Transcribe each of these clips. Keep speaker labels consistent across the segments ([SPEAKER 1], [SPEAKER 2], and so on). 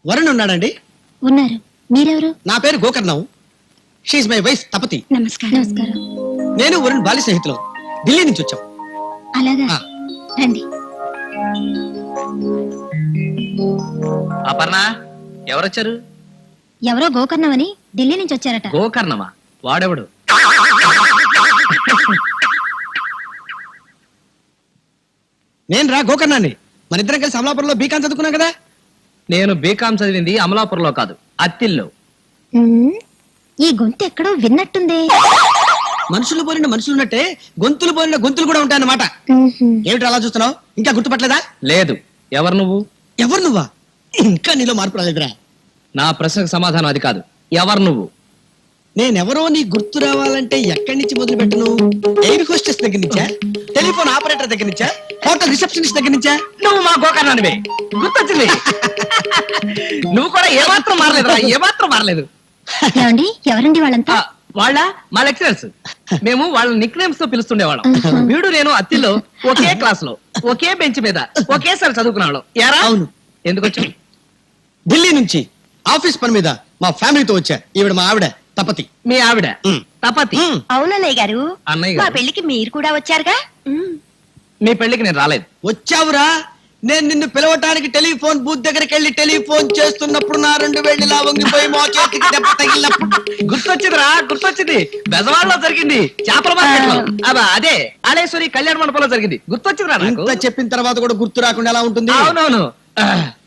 [SPEAKER 1] వరుణ్ ఉన్నాడండి?
[SPEAKER 2] ఉన్నారు. మీరెవరు?
[SPEAKER 1] నా పేరు Gokarnam. She's my wife Tapati.
[SPEAKER 2] నమస్కారం. నమస్కారం.
[SPEAKER 1] నేను వరుణ్ బాల్య స్నేహితులు. ఢిల్లీ నుంచి వచ్చాం.
[SPEAKER 2] అలాగా,
[SPEAKER 1] ఆ.
[SPEAKER 2] రండి.
[SPEAKER 3] అపర్ణ, ఎవరొచ్చారు?
[SPEAKER 2] ఎవరో గోకర్ణం అని ఢిల్లీ నుంచి వచ్చారట.
[SPEAKER 3] గోకర్ణమా? వాడెవడు?
[SPEAKER 1] నేను రా గోకర్ణాన్ని. మన ఇద్దరం కలిసి అమలాపురంలో బీకాం చదువుకున్నాం కదా.
[SPEAKER 3] నేను బీకాం చదివింది అమలాపురంలో కాదు, అత్తిల్లో.
[SPEAKER 2] ఉమ్, ఈ గొంతు ఎక్కడో విన్నట్టుంది.
[SPEAKER 1] మనుషులు పోలిన మనుషులు ఉన్నట్టే గొంతులు పోలిన గొంతులు కూడా ఉంటాయన్నమాట. ఏమిటి అలా చూస్తున్నావు? ఇంకా గుర్తుపట్టలేదా?
[SPEAKER 3] లేదు. ఎవరు నువ్వు?
[SPEAKER 1] ఎవరు నువ్వా? ఇంకా నీలో మార్పు రాలేదురా.
[SPEAKER 3] నా ప్రశ్నకు సమాధానం అది కాదు. ఎవరు నువ్వు?
[SPEAKER 1] నేనెవరో నీ గుర్తు రావాలంటే ఎక్కడి నుంచి మొదలు పెట్టను? ఎయిర్ హోస్టెస్ దగ్గర నుంచా? టెలిఫోన్ ఆపరేటర్ దగ్గర నుంచా? హోటల్ రిసెప్షనిస్ట్ దగ్గర నుంచా?
[SPEAKER 3] నువ్వు మా గోకర్ణానివే. గుర్తొచ్చింది. నువ్వు కూడా ఏమాత్రం మారలేదురా, ఏమాత్రం మారలేదు.
[SPEAKER 2] ఏమండి, ఎవరండి వాళ్ళంతా?
[SPEAKER 3] వాళ్ళ మా లెక్చరర్స్. మేము వాళ్ళ నిక్ నేమ్స్ తో పిలుస్తుండేవాళ్ళం. వీడు నేను అత్తిల్లో ఒకే క్లాస్ లో ఒకే బెంచ్ మీద ఒకేసారి చదువుకున్నాడు. ఎరా?
[SPEAKER 1] అవును.
[SPEAKER 3] ఎందుకు వచ్చావు?
[SPEAKER 1] ఢిల్లీ నుంచి ఆఫీస్ పని మీద మా ఫ్యామిలీతో వచ్చా. ఈవిడ మా ఆవిడ తపతి.
[SPEAKER 3] మీ ఆవిడ
[SPEAKER 1] ఉమ్.
[SPEAKER 3] తపతి.
[SPEAKER 1] ఉమ్.
[SPEAKER 4] అవునన్నయ్య గారు,
[SPEAKER 3] అన్నయ్య
[SPEAKER 4] మా
[SPEAKER 3] గారు.
[SPEAKER 4] పెళ్లికి మీరు కూడా వచ్చారుగా.
[SPEAKER 3] మీ పెళ్లికి నేను రాలేదు.
[SPEAKER 1] వచ్చావురా. నేను నిన్ను పిలవటానికి టెలిఫోన్ బూత్ దగ్గరికి వెళ్ళి టెలిఫోన్ చేస్తున్నప్పుడు నా 2 వేళ్ళు ఇలా వంగిపోయి మా చేతికి దెబ్బ తగిలినప్పుడు
[SPEAKER 3] గుర్తొచ్చిందిరా, గుర్తొచ్చింది. బెజవాడలో జరిగింది, చేపల మార్కెట్ లో. అదే ఆలేశ్వరి కళ్యాణ మండపంలో జరిగింది. గుర్తొచ్చిందిరా నాకు.
[SPEAKER 1] ఇంత చెప్పిన తర్వాత కూడా గుర్తు రాకుండా ఎలా ఉంటుంది?
[SPEAKER 3] అవునవును.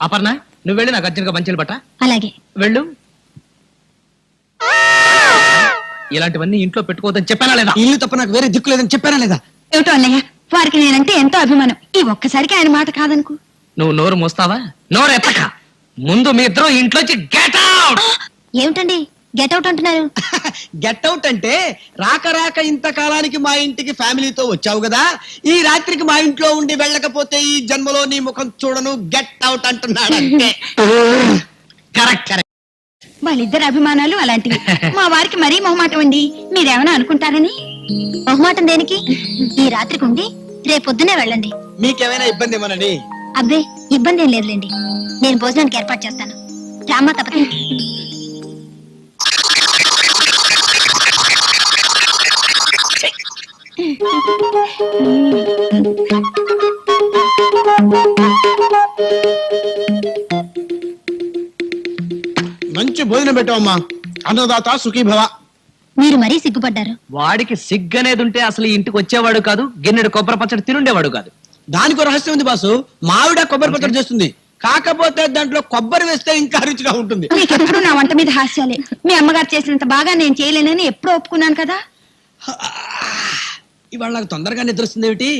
[SPEAKER 3] అపర్ణ, నువ్వు వెళ్ళి నాకు అర్జెంట్గా మంచిలు పట్ట.
[SPEAKER 2] అలాగే.
[SPEAKER 3] వెళ్ళు. ఇలాంటివన్నీ ఇంట్లో పెట్టుకోవద్దని చెప్పానా లేదా?
[SPEAKER 1] ఇల్లు తప్ప నాకు వేరే దిక్కు లేదని చెప్పానా లేదా?
[SPEAKER 4] ఏమిటో అన్నయ్య, వారికి నేనంటే ఎంతో అభిమానం. ఈ ఒక్కసారికి ఆయన మాట కాదనుకో.
[SPEAKER 3] నువ్వు నోరు మోస్తావా? నోరు ఎత్తక. ముందు మీ ఇద్దరు ఇంట్లోంచి గెట్ అవుట్.
[SPEAKER 2] ఏమిటండి గెట్ అవుట్ అంటున్నారు?
[SPEAKER 1] గెట్ అవుట్ అంటే రాక రాక ఇంతకాలానికి మా ఇంటికి ఫ్యామిలీతో వచ్చావు కదా, ఈ రాత్రికి మా ఇంట్లో ఉండి వెళ్ళకపోతే ఈ జన్మలో నీ ముఖం చూడను, గెట్ అవుట్ అంటున్నాడు అంటే.
[SPEAKER 3] Correct correct.
[SPEAKER 4] వాళ్ళిద్దరు అభిమానాలు అలాంటివి. మా వారికి మరీ మొహమాటం అండి. మీరేమైనా అనుకుంటారని.
[SPEAKER 2] మొహమాటం దేనికి? ఈ రాత్రికి ఉండి రేపొద్దునే వెళ్ళండి.
[SPEAKER 1] మీకేమైనా ఇబ్బంది ఏమోనని.
[SPEAKER 2] అబ్బే, ఇబ్బంది ఏం లేదులేండి. నేను భోజనానికి ఏర్పాటు చేస్తాను. రామ్మా తప్పదు.
[SPEAKER 1] మంచి భోజనం పెట్టావమ్మా. అన్నదాత సుఖీభవ.
[SPEAKER 2] మీరు మరీ సిగ్గుపడ్డారు.
[SPEAKER 3] వాడికి సిగ్గనేది ఉంటే అసలు ఈ ఇంటికి వచ్చేవాడు కాదు, గిన్నెడు కొబ్బరి పచ్చడి తినుండేవాడు కాదు.
[SPEAKER 1] దానికి ఒక రహస్యం ఉంది బాసు. మావిడ కొబ్బరి పచ్చడి చేస్తుంది, కాకపోతే దాంట్లో కొబ్బరి వేస్తే ఇంకా రుచిగా ఉంటుంది.
[SPEAKER 4] నీకెప్పుడు నా వంట మీద హాస్యాలే. మీ అమ్మగారు చేసినంత బాగా నేను చేయలేనని ఎప్పుడూ ఒప్పుకున్నాను కదా.
[SPEAKER 1] ఇవాళ నాకు తొందరగా నిద్ర వస్తుంది ఏమిటి?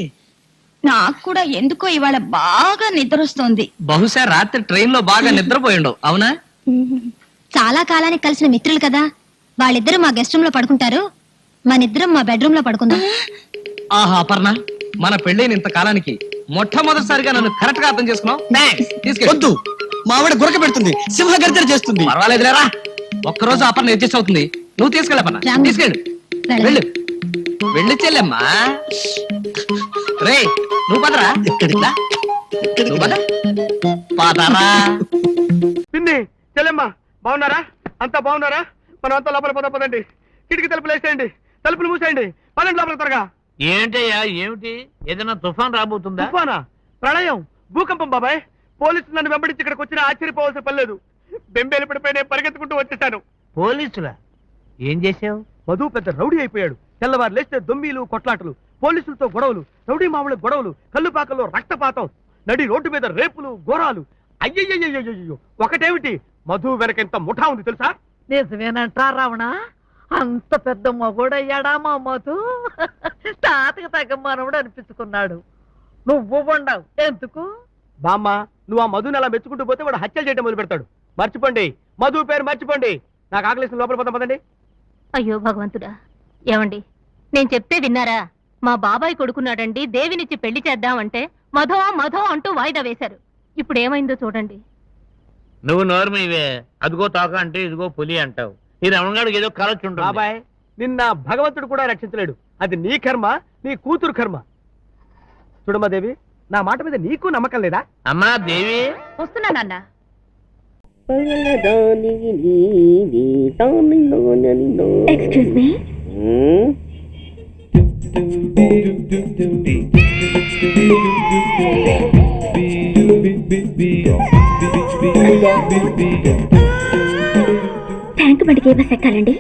[SPEAKER 4] నాకు కూడా ఎందుకో ఇవాళ బాగా నిద్ర వస్తోంది.
[SPEAKER 3] బహుశా రాత్రి ట్రైన్ లో బాగా నిద్రపోయిండవు. అవునా?
[SPEAKER 2] చాలా కాలానికి కలిసిన మిత్రులు కదా, వాళ్ళిద్దరూ మా గెస్ట్ రూమ్ లో పడుకుంటారు, మనిద్దరం మా బెడ్రూమ్ లో పడుకుందాం.
[SPEAKER 3] ఆహా అపర్ణ, మన పెళ్ళైన ఇంత కాలానికి మొట్టమొదటిసారిగా నన్ను కరెక్ట్ గా అర్థం చేసుకున్నావు. థాంక్స్. తీసుకెళ్ళు.
[SPEAKER 1] వద్దు, మావిడ గురక పెడుతుంది, సింహ గర్జన చేస్తుంది.
[SPEAKER 3] పర్వాలేదులేరా, ఒక్కరోజు అపర్ణ అడ్జస్ట్ అవుతుంది. నువ్వు తీసుకెళ్ళపన్నా.
[SPEAKER 2] రాము.
[SPEAKER 3] తీసుకెళ్ళు.
[SPEAKER 2] వెళ్ళండి.
[SPEAKER 3] వెళ్ళు వెళ్ళి చెల్లెమ్మా. రే నువ్వు పదరా.
[SPEAKER 1] ఎక్కడికి?
[SPEAKER 3] నువ్వు పద. పదరా.
[SPEAKER 5] పిన్ని చెల్లెమ్మ బాగున్నారా? అంతా బాగున్నారా? మనం అంతా లోపల పదండి. కిటికీ తలుపులు వేసేయండి, తలుపులు మూసేయండి. పదండి లోపల త్వరగా.
[SPEAKER 6] ఏంటయ్యా ఏమిటి? ఏదైనా తుఫాన్ రాబోతుందా?
[SPEAKER 5] తుఫానా? ప్రళయం? భూకంపం? బాబాయ్, పోలీసులు నన్ను వెంబడించి ఇక్కడికి వచ్చినా ఆశ్చర్యపోవాల్సిన పని లేదు. బెంబేలు పడిపోయి నేను పరిగెత్తుకుంటూ వచ్చేసాను.
[SPEAKER 6] పోలీసులా? ఏం చేసావు?
[SPEAKER 5] మధు పెద్ద రౌడీ అయిపోయాడు. తెల్లవారు లేస్తే దొమ్మిలు, కొట్లాటలు, పోలీసులతో గొడవలు, రౌడీ మామూలు గొడవలు, కల్లుపాకల్లో రక్తపాతం, నడి రోడ్డు మీద రేపులు, ఘోరాలు. అయ్యయ్యో, ఒకటేమిటి, మధు వెనక ఎంత ముఠా ఉంది తెలుసా?
[SPEAKER 7] నిజమేనంటా రావణ? అంత పెద్ద మగోడయ్యాడా మా మధు? తాతకి తగ్గ మనవడు అనిపించుకున్నాడు. నువ్వు ఉండవు ఎందుకు?
[SPEAKER 5] బామ్మ, నువ్వు ఆ మధుని అలా మెచ్చుకుంటూ పోతే వాడు హత్యలు చేయడం మొదలు పెడతాడు. మర్చిపోండి, మధు పేరు మర్చిపోండి. నాకు ఆకలిసిన లోపల పదండి.
[SPEAKER 8] అయ్యో భగవంతుడా, ఏమండి నేను చెప్తే విన్నారా? మా బాబాయ్ కొడుకున్నాడండి, దేవినిచ్చి పెళ్లి చేద్దామంటే మధో మధో అంటూ వాయిదా వేశారు. ఇప్పుడు ఏమైందో చూడండి.
[SPEAKER 6] నువ్వు నోర్మీవే. అదిగో తోక అంటే ఇదిగో పులి అంటావు. ఈ రమణగాడికి ఏదో కలొచ్చు ఉంటుంది.
[SPEAKER 5] బాబాయ్, నిన్న భగవంతుడు కూడా రక్షించలేడు. అది నీ కర్మ, నీ కూతురు కర్మ. చూడమ్మా దేవి, నా మాట మీద నీకు నమ్మకం లేదా?
[SPEAKER 6] అమ్మా దేవి,
[SPEAKER 8] వస్తున్నానన్నా.
[SPEAKER 2] Excuse me. ట్యాంక్ బండికి ఏ బస్ ఎక్కాలండి?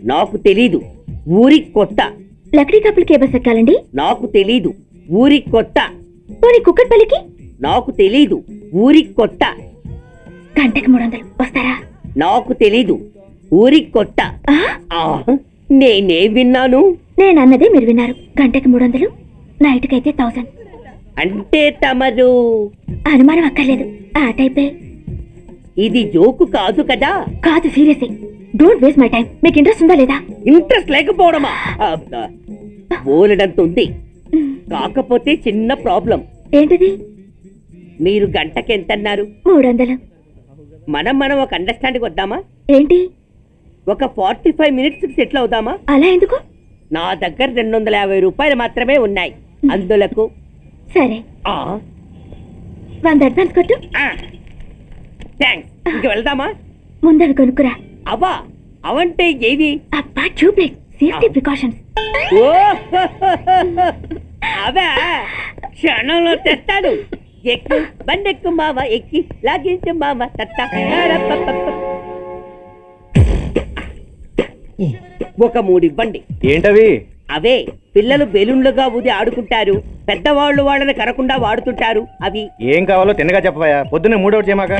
[SPEAKER 9] నాకు తెలీదు, ఊరి కొత్త.
[SPEAKER 2] లక్డీ కప్పులకి ఏ బస్ ఎక్కాలండి?
[SPEAKER 9] నాకు తెలీదు, ఊరి కొత్త.
[SPEAKER 2] పోనీ కుక్కట్పల్లికి?
[SPEAKER 9] నాకు తెలీదు, ఊరి కొత్త.
[SPEAKER 2] గంటకి 300 వస్తారా?
[SPEAKER 9] నాకు తెలీదు, ఊరి కొత్త.
[SPEAKER 2] ఆ?
[SPEAKER 9] నేనే విన్నాను.
[SPEAKER 2] నేను అన్నదే మీరు విన్నారు. గంటకి 300, నైట్కి అయితే 1000.
[SPEAKER 9] అంటే తమరు
[SPEAKER 2] అనుమానం అక్కర్లేదు, ఆ టైపే.
[SPEAKER 9] ఇది జోకు కాదు కదా?
[SPEAKER 2] కాదు, serious. Don't waste my time. మీకు ఇంట్రెస్ట్ ఉందా లేదా?
[SPEAKER 9] ఇంట్రెస్ట్ లేకపోవడమా? బోలెడంత ఉంది, కాకపోతే చిన్న ప్రాబ్లం.
[SPEAKER 2] ఏంటిది?
[SPEAKER 9] మీరు గంటకి ఎంత అన్నారు?
[SPEAKER 2] 300.
[SPEAKER 9] మనం ఒక అండర్స్టాండింగ్ వద్దామా?
[SPEAKER 2] ఏంటి?
[SPEAKER 9] ఒక 45 మినిట్స్ సెటిల్ అవుదామా?
[SPEAKER 2] అలా ఎందుకు?
[SPEAKER 9] నా దగ్గర 250 రూపాయలు మాత్రమే ఉన్నాయి. అందులకు
[SPEAKER 2] సరే, 100 అడ్వాన్స్ కొట్టు.
[SPEAKER 9] థ్యాంక్స్. ఇంక వెళ్దామా?
[SPEAKER 2] ముందవి కొనుక్కురా.
[SPEAKER 9] అవా అవంటే ఏవి?
[SPEAKER 2] అబ్బా, ట్యూబ్లైట్, సేఫ్టీ ప్రికాషన్స్.
[SPEAKER 9] ఓ అవా, క్షణంలో తెస్తాను. ఎక్కు, బండెక్కు మామ, ఎక్కి లాగించు మామ. ఒక 3 ఇవ్వండి.
[SPEAKER 5] ఏంటవి?
[SPEAKER 9] అవే పిల్లలు బెలూన్లుగా ఊది ఆడుకుంటారు, పెద్దవాళ్ళు వాళ్ళని కరకుండా వాడుతుంటారు. అవి
[SPEAKER 5] ఏం కావాలో తిన్నగా చెప్పవా, పొద్దున్నే మూడోటి చేయమాక.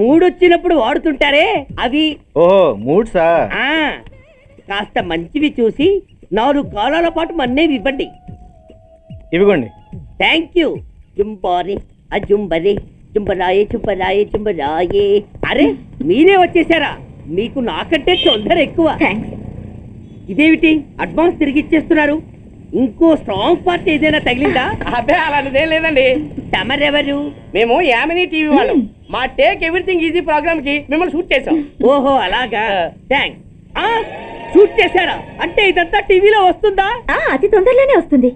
[SPEAKER 9] 3 వచ్చినప్పుడు వాడుతుంటారే అవి.
[SPEAKER 5] ఓహో, మూడ్సా?
[SPEAKER 9] కాస్త మంచివి చూసి 4 కాలాల పాటు మన్నేవి ఇవ్వండి.
[SPEAKER 5] ఇవ్వండి.
[SPEAKER 9] Thank you. జుంబారే అజుంబరే, చుంబరాయే చుంబరాయే చుంబరాయే. అరే, మీరే వచ్చేసారా? మీకు నాకంటే తొందర ఎక్కువ. ఇదేమిటి అడ్వాన్స్ తిరిగి ఇచ్చేస్తున్నారు? ఇంకో స్ట్రాంగ్ పార్ట్ ఏదైనా తగిలిందా?
[SPEAKER 3] అబ్బే, అలాంటిదేం లేదండి.
[SPEAKER 9] తమరెవరు?
[SPEAKER 3] మేము యామినీ టీవీ వాళ్ళం. మా టేక్ ఎవ్రీథింగ్ ఈజీ ప్రోగ్రామ్ కి మిమ్మల్ని షూట్ చేసాం.
[SPEAKER 9] ఓహో, అలాగా. థ్యాంక్స్. షూట్ చేశారా? అంటే ఇదంతా టీవీలో వస్తుందా?
[SPEAKER 2] అతి తొందరలోనే వస్తుంది.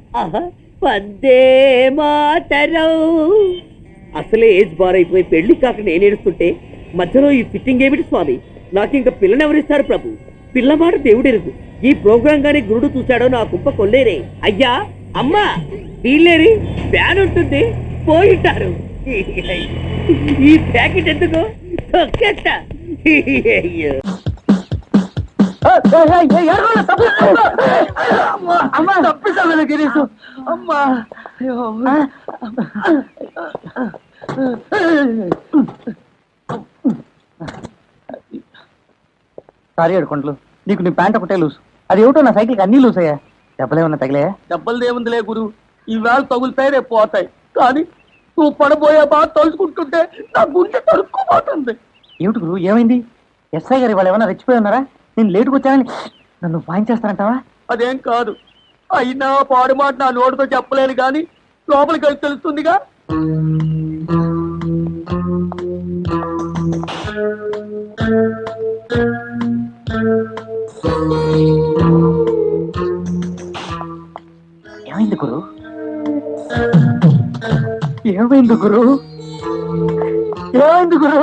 [SPEAKER 9] వందే మాతరం. అసలే ఏజ్ బార్ అయిపోయి పెళ్లి కాక నేను ఏడుస్తుంటే మధ్యలో ఈ ఫిట్టింగ్ ఏమిటి స్వామి? నాకు ఇంకా పిల్లనెవరిస్తారు ప్రభు? పిల్లమాట దేవుడెరుగు. ఈ ప్రోగ్రాం గానీ గురుడు చూశాడో నా కుప్ప కొల్లేరే. అయ్యా, అమ్మా, వీళ్ళేరి ఫ్యాన్ ఉంటుంది, పోయింటారు. ఈ ప్యాకెట్ ఎందుకు తొక్కేస్తా. అయ్యో,
[SPEAKER 5] సారీ అడుకుంటలు, నీకు నీ ప్యాంట్ ఒకటే లూస్. అది ఏమిటో నా సైకిల్కి అన్ని లూస్ అయ్యా. దెబ్బలేమన్నా తగిలాయా?
[SPEAKER 1] దెబ్బలు దేవుందిలే గురు, ఈవేళ తగులుతాయి, రేపు పోతాయి. కానీ నువ్వు పడబోయే బాధ తలుచుకుంటుంటే నా గుండె తరుక్కుపోతుంది.
[SPEAKER 5] ఏమిటి గురు, ఏమైంది? ఎస్ఐ గారు వాళ్ళు ఏమైనా రెచ్చిపోయి ఉన్నారా? నేను లేటుకు వచ్చానని నన్ను వాయించేస్తానంటావా?
[SPEAKER 1] అదేం కాదు, అయినా పాడు మాట నా నోటితో చెప్పలేను కానీ లోపలికి వెళ్ళి తెలుస్తుందిగా.
[SPEAKER 5] ఏమైంది గురు? ఏమైంది గురు? ఏమైంది గురు?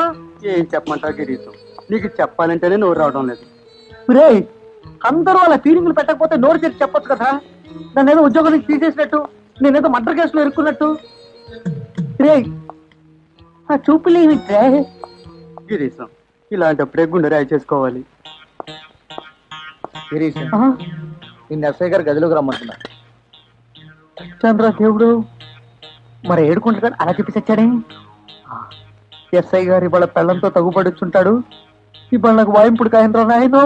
[SPEAKER 1] ఏం చెప్పమంటావు గిరీశం, నీకు చెప్పాలంటేనే నోరు రావడం లేదు.
[SPEAKER 5] రే, అందరూ అలా ఫీలింగ్లు పెట్టకపోతే నోరు చేసి చెప్పొచ్చు కదా. నన్ను ఏదో ఉద్యోగం నుంచి తీసేసినట్టు, నేనేదో మర్డర్ కేసులో ఇరుక్కున్నట్టు. రే, ఆ చూపులు ఏమిట్రే?
[SPEAKER 1] గిరీశం, ఇలాంటప్పుడే గుండె రాయి చేసుకోవాలి.
[SPEAKER 5] గిరీశం, నిన్న ఎస్ఐ గారు గదిలోకి రమ్మంటున్నారు. చంద్ర దేవుడు, మరి ఏడుకుంటాడు అలా చెప్పి చచ్చాడే. ఎస్ఐ గారు ఇవాళ పెళ్ళంతో తగుపడుచుంటాడు. ఇవాళ నాకు వాయింపుడు కాయనరా నాయనో.